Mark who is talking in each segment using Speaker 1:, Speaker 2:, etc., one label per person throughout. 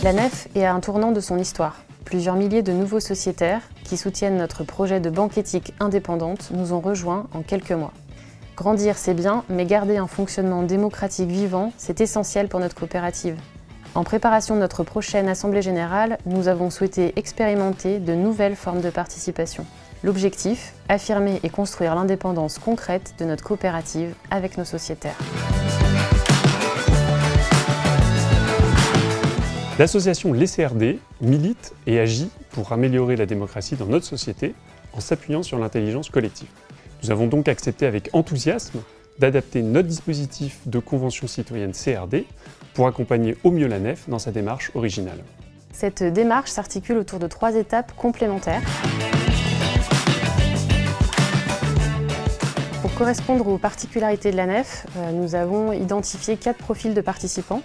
Speaker 1: La Nef est à un tournant de son histoire. Plusieurs milliers de nouveaux sociétaires qui soutiennent notre projet de banque éthique indépendante nous ont rejoints en quelques mois. Grandir, c'est bien, mais garder un fonctionnement démocratique vivant, c'est essentiel pour notre coopérative. En préparation de notre prochaine Assemblée générale, nous avons souhaité expérimenter de nouvelles formes de participation. L'objectif, affirmer et construire l'indépendance concrète de notre coopérative avec nos sociétaires.
Speaker 2: L'association Les CRD milite et agit pour améliorer la démocratie dans notre société en s'appuyant sur l'intelligence collective. Nous avons donc accepté avec enthousiasme d'adapter notre dispositif de convention citoyenne CRD pour accompagner au mieux la Nef dans sa démarche originale.
Speaker 1: Cette démarche s'articule autour de 3 étapes complémentaires. Pour correspondre aux particularités de la Nef, nous avons identifié 4 profils de participants,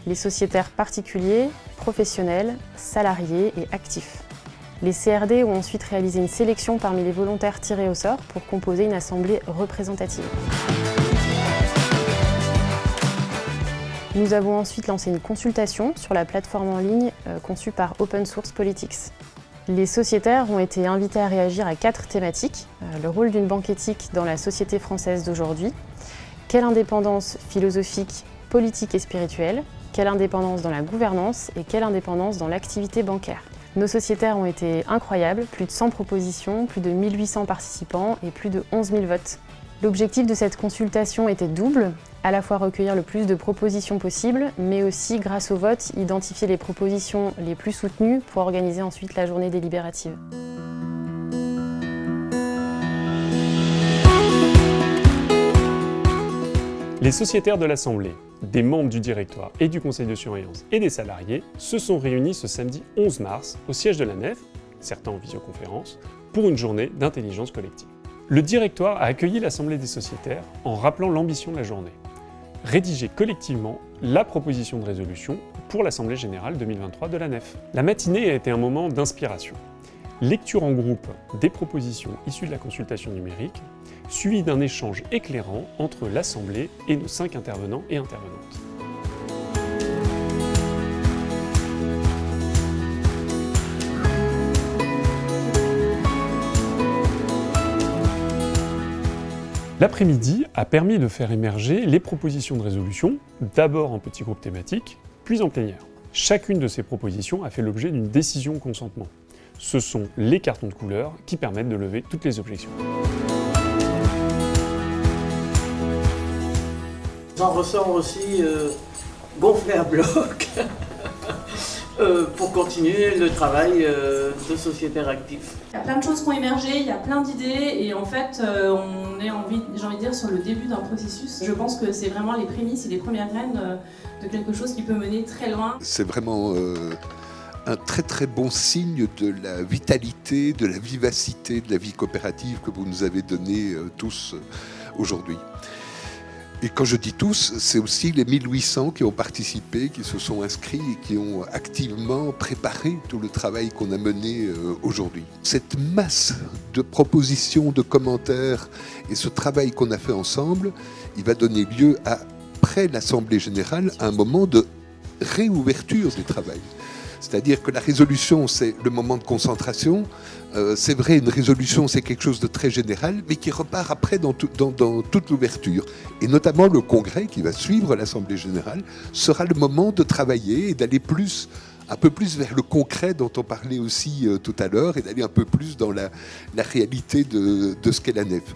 Speaker 1: les sociétaires particuliers, professionnels, salariés et actifs. Les CRD ont ensuite réalisé une sélection parmi les volontaires tirés au sort pour composer une assemblée représentative. Nous avons ensuite lancé une consultation sur la plateforme en ligne conçue par Open Source Politics. Les sociétaires ont été invités à réagir à 4 thématiques. Le rôle d'une banque éthique dans la société française d'aujourd'hui, quelle indépendance philosophique, politique et spirituelle, quelle indépendance dans la gouvernance et quelle indépendance dans l'activité bancaire. Nos sociétaires ont été incroyables, plus de 100 propositions, plus de 1800 participants et plus de 11 000 votes. L'objectif de cette consultation était double, à la fois recueillir le plus de propositions possible, mais aussi, grâce au vote, identifier les propositions les plus soutenues pour organiser ensuite la journée délibérative.
Speaker 2: Les sociétaires de l'Assemblée, des membres du directoire et du conseil de surveillance et des salariés se sont réunis ce samedi 11 mars au siège de la Nef, certains en visioconférence, pour une journée d'intelligence collective. Le directoire a accueilli l'Assemblée des sociétaires en rappelant l'ambition de la journée. Rédiger collectivement la proposition de résolution pour l'Assemblée générale 2023 de la Nef. La matinée a été un moment d'inspiration. Lecture en groupe des propositions issues de la consultation numérique, suivie d'un échange éclairant entre l'Assemblée et nos 5 intervenants et intervenantes. L'après-midi a permis de faire émerger les propositions de résolution, d'abord en petits groupes thématiques, puis en plénière. Chacune de ces propositions a fait l'objet d'une décision consentement. Ce sont les cartons de couleur qui permettent de lever toutes les objections.
Speaker 3: J'en ressors aussi gonflé à bloc pour continuer le travail de sociétaire actif.
Speaker 4: Il y a plein de choses qui ont émergé, il y a plein d'idées et en fait on est, j'ai envie de dire, sur le début d'un processus. Je pense que c'est vraiment les prémices et les premières graines de quelque chose qui peut mener très loin.
Speaker 5: C'est vraiment un très très bon signe de la vitalité, de la vivacité de la vie coopérative que vous nous avez donnée tous aujourd'hui. Et quand je dis tous, c'est aussi les 1800 qui ont participé, qui se sont inscrits et qui ont activement préparé tout le travail qu'on a mené aujourd'hui. Cette masse de propositions, de commentaires et ce travail qu'on a fait ensemble, il va donner lieu, après l'Assemblée générale, à un moment de réouverture du travail. C'est-à-dire que la résolution, c'est le moment de concentration. C'est vrai, une résolution, c'est quelque chose de très général, mais qui repart après dans toute l'ouverture. Et notamment le congrès qui va suivre l'Assemblée générale sera le moment de travailler et d'aller un peu plus vers le concret dont on parlait aussi tout à l'heure et d'aller un peu plus dans la réalité de ce qu'est la Nef.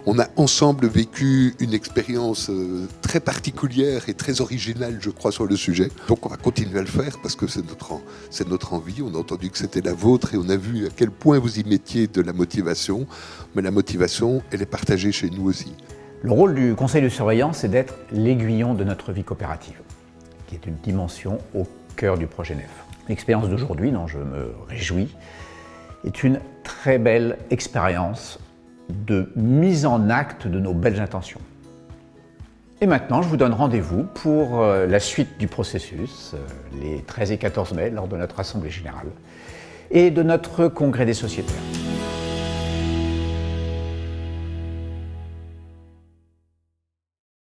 Speaker 5: On a ensemble vécu une expérience très particulière et très originale, je crois, sur le sujet. Donc on va continuer à le faire parce que c'est notre envie. On a entendu que c'était la vôtre et on a vu à quel point vous y mettiez de la motivation. Mais la motivation, elle est partagée chez nous aussi.
Speaker 6: Le rôle du conseil de surveillance, c'est d'être l'aiguillon de notre vie coopérative, qui est une dimension au cœur du projet Nef. L'expérience d'aujourd'hui, dont je me réjouis, est une très belle expérience de mise en acte de nos belles intentions. Et maintenant, je vous donne rendez-vous pour la suite du processus, les 13 et 14 mai, lors de notre Assemblée générale, et de notre congrès des sociétaires.